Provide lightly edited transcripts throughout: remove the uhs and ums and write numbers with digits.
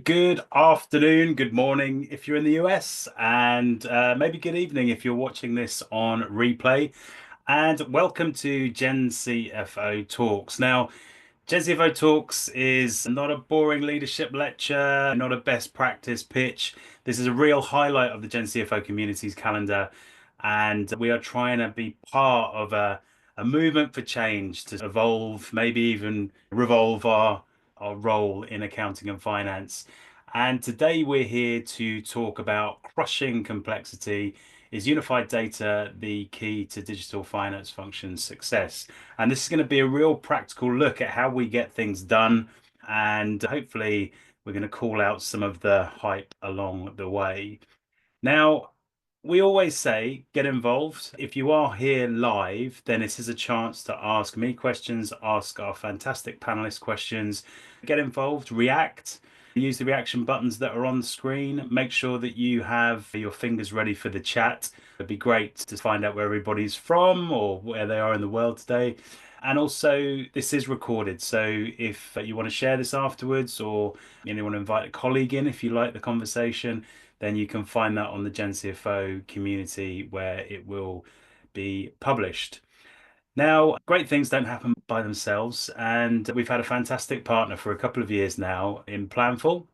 Good afternoon, good morning if you're in the US, and maybe good evening if you're watching this on replay. And welcome to Gen CFO Talks. Now, Gen CFO Talks is not a boring leadership lecture, not a best practice pitch. This is a real highlight of the Gen CFO community's calendar, and we are trying to be part of a movement for change to evolve, maybe even revolve our role in accounting and finance. And today we're here to talk about crushing complexity. Is unified data the key to digital finance function success? And this is going to be a real practical look at how we get things done. And hopefully, we're going to call out some of the hype along the way. Now, we always say get involved. If you are here live, then this is a chance to ask me questions, ask our fantastic panelists questions, get involved, react. Use the reaction buttons that are on the screen. Make sure that you have your fingers ready for the chat. It'd be great to find out where everybody's from or where they are in the world today. And also, this is recorded. So if you want to share this afterwards or you want to invite a colleague in if you like the conversation, then you can find that on the Gen CFO community where it will be published. Now, great things don't happen by themselves, and we've had a fantastic partner for a couple of years now in Planful.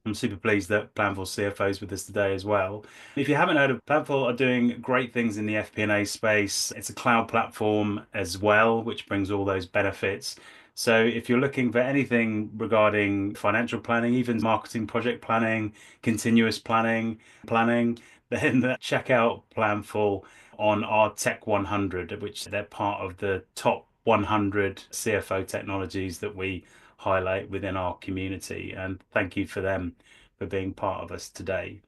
I'm super pleased that Planful CFO is with us today as well. If you haven't heard of Planful, are doing great things in the FP&A space. It's a cloud platform as well, which brings all those benefits. So if you're looking for anything regarding financial planning, even marketing project planning, continuous planning, then check out Planful on our Tech 100, which they're part of the top 100 CFO technologies that we highlight within our community. And thank you for them for being part of us today.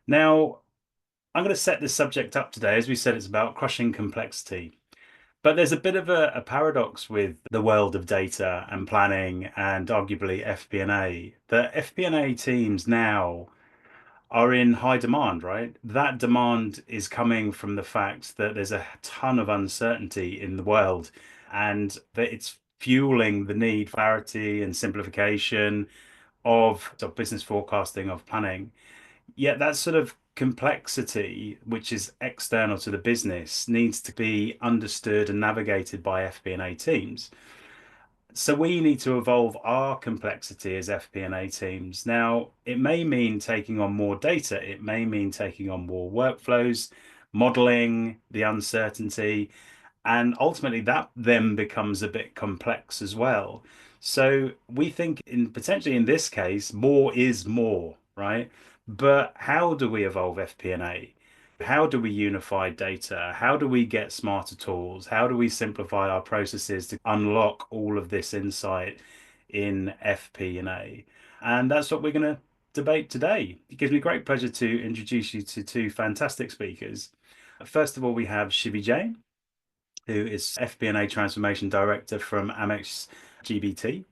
Now, I'm going to set this subject up today. As we said, it's about crushing complexity. But there's a bit of a paradox with the world of data and planning and arguably FP&A. The FP&A teams now are in high demand, right? That demand is coming from the fact that there's a ton of uncertainty in the world and that it's fueling the need for clarity and simplification of business forecasting, of planning. Yet that sort of complexity, which is external to the business, needs to be understood and navigated by FP&A teams. So we need to evolve our complexity as FP&A teams. Now, it may mean taking on more data. It may mean taking on more workflows, modeling the uncertainty, and ultimately that then becomes a bit complex as well. So we think in potentially in this case, more is more, right? But how do we evolve FP&A? How do we unify data? How do we get smarter tools? How do we simplify our processes to unlock all of this insight in FP&A? And that's what we're going to debate today. It gives me great pleasure to introduce you to two fantastic speakers. First of all, we have Shivi Jain, who is FP&A Transformation Director from Amex GBT.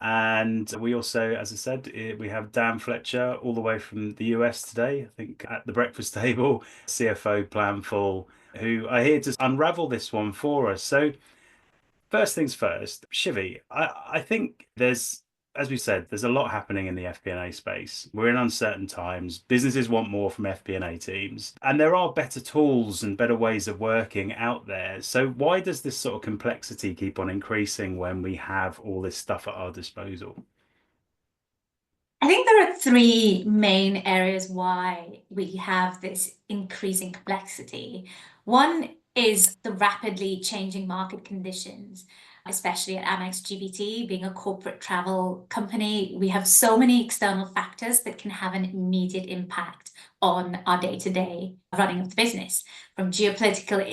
And we also, as I said, we have Dan Fletcher all the way from the US today, I think at the breakfast table, CFO Planful, who are here to unravel this one for us. So first things first, Shivi, I think as we said, there's a lot happening in the FP&A space. We're in uncertain times. Businesses want more from FP&A teams, and there are better tools and better ways of working out there. So why does this sort of complexity keep on increasing when we have all this stuff at our disposal? I think there are three main areas why we have this increasing complexity. One is the rapidly changing market conditions, especially at Amex GBT, being a corporate travel company. We have so many external factors that can have an immediate impact on our day-to-day running of the business, from geopolitical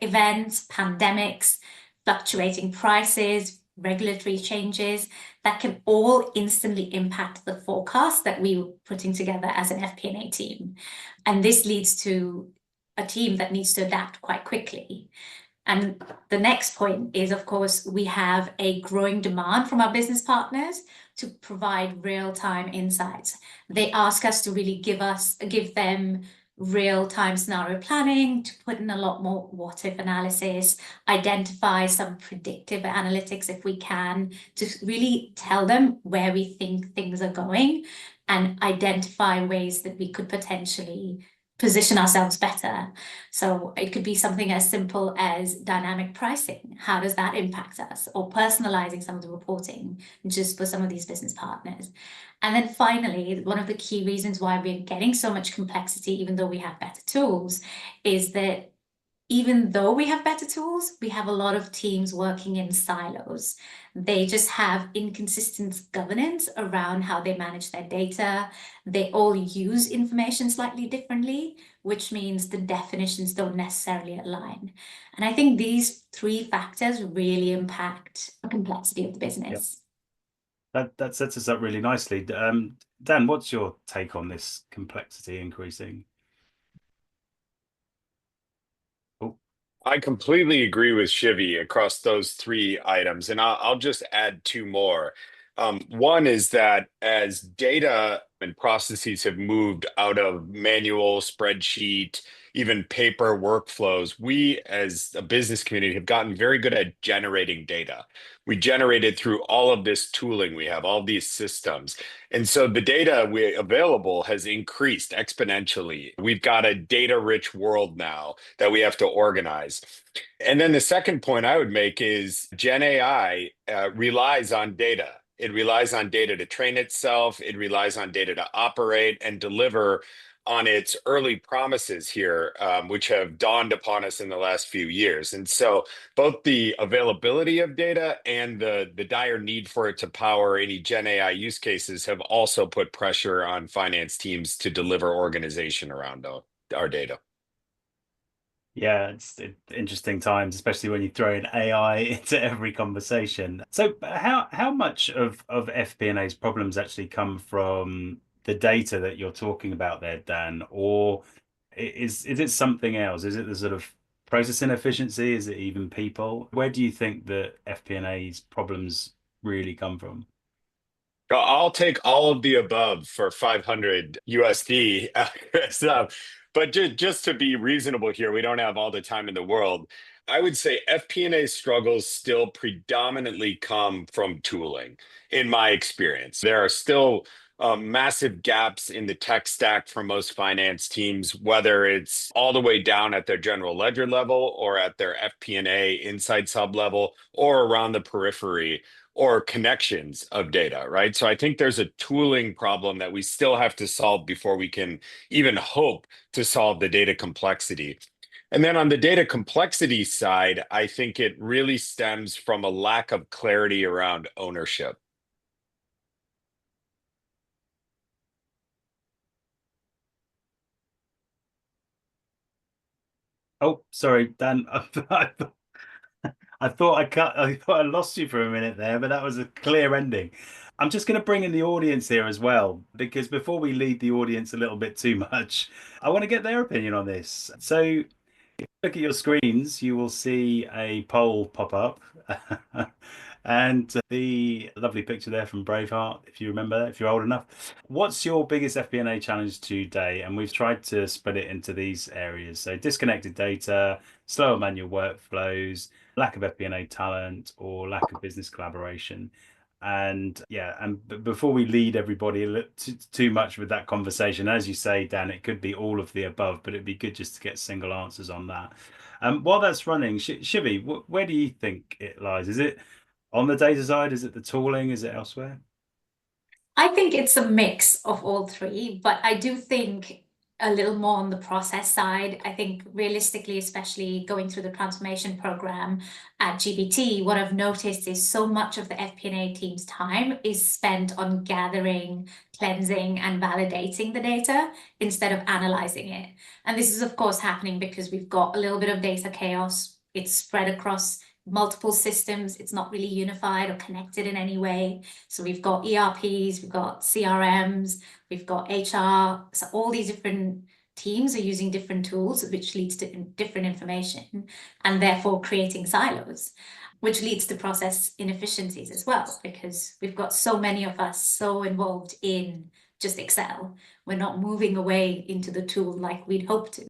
events, pandemics, fluctuating prices, regulatory changes that can all instantly impact the forecast that we were putting together as an FP&A team. And this leads to a team that needs to adapt quite quickly. And the next point is, of course, we have a growing demand from our business partners to provide real-time insights. They ask us to really give them real-time scenario planning, to put in a lot more what-if analysis, identify some predictive analytics if we can, to really tell them where we think things are going. and identify ways that we could potentially position ourselves better. So it could be something as simple as dynamic pricing. How does that impact us? Or personalizing some of the reporting just for some of these business partners. And then finally, one of the key reasons why we're getting so much complexity, even though we have better tools, is that even though we have better tools, we have a lot of teams working in silos. They just have inconsistent governance around how they manage their data. They all use information slightly differently, which means the definitions don't necessarily align. And I think these three factors really impact the complexity of the Yeah, business. that sets us up really nicely. Dan, what's your take on this complexity increasing? Oh, I completely agree with Shivy across those three items, and I'll just add two more. One is that as data and processes have moved out of manual spreadsheet, even paper workflows, we as a business community have gotten very good at generating data. We generate it through all of this tooling we have, all these systems. And so the data we available has increased exponentially. We've got a data-rich world now that we have to organize. And then the second point I would make is Gen AI relies on data. It relies on data to train itself. It relies on data to operate and deliver on its early promises here, which have dawned upon us in the last few years. And so both the availability of data and the dire need for it to power any Gen AI use cases have also put pressure on finance teams to deliver organization around our data. yeah, it's interesting times, especially when you throw in AI into every conversation. So, how much of FP&A's problems actually come from the data that you're talking about there, Dan, or is it something else? Is it the sort of process inefficiency? Is it even people? Where do you think that FP&A's problems really come from? I'll take all of the above for 500 USD. So, but just to be reasonable here, we don't have all the time in the world. I would say FP&A struggles still predominantly come from tooling, in my experience. There are still massive gaps in the tech stack for most finance teams, whether it's all the way down at their general ledger level or at their FP&A inside sub level or around the periphery or connections of data, right? So I think there's a tooling problem that we still have to solve before we can even hope to solve the data complexity. And then on the data complexity side, I think it really stems from a lack of clarity around ownership. Oh, sorry, Dan. I thought I lost you for a minute there, but that was a clear ending. I'm just going to bring in the audience here as well, because before we lead the audience a little bit too much, I want to get their opinion on this. So, look at your screens, you will see a poll pop up. And the lovely picture there from Braveheart, if you remember that, if you're old enough. What's your biggest FP&A challenge today? And we've tried to split it into these areas. So disconnected data, slower manual workflows, lack of FP&A talent, or lack of business collaboration. And yeah, and before we lead everybody too much with that conversation, as you say, Dan, it could be all of the above, but it'd be good just to get single answers on that. While that's running, Shivi, where do you think it lies? Is it on the data side? Is it the tooling? Is it elsewhere? I think it's a mix of all three, but I do think a little more on the process side. I think realistically, especially going through the transformation program at GBT, what I've noticed is so much of the FP&A team's time is spent on gathering, cleansing, and validating the data instead of analyzing it. And this is, of course, happening because we've got a little bit of data chaos. It's spread across multiple systems. It's not really unified or connected in any way. So we've got ERPs, we've got CRMs, we've got HR. So all these different teams are using different tools, which leads to different information and therefore creating silos, which leads to process inefficiencies as well, because we've got so many of us so involved in just Excel. We're not moving away into the tool like we'd hoped to.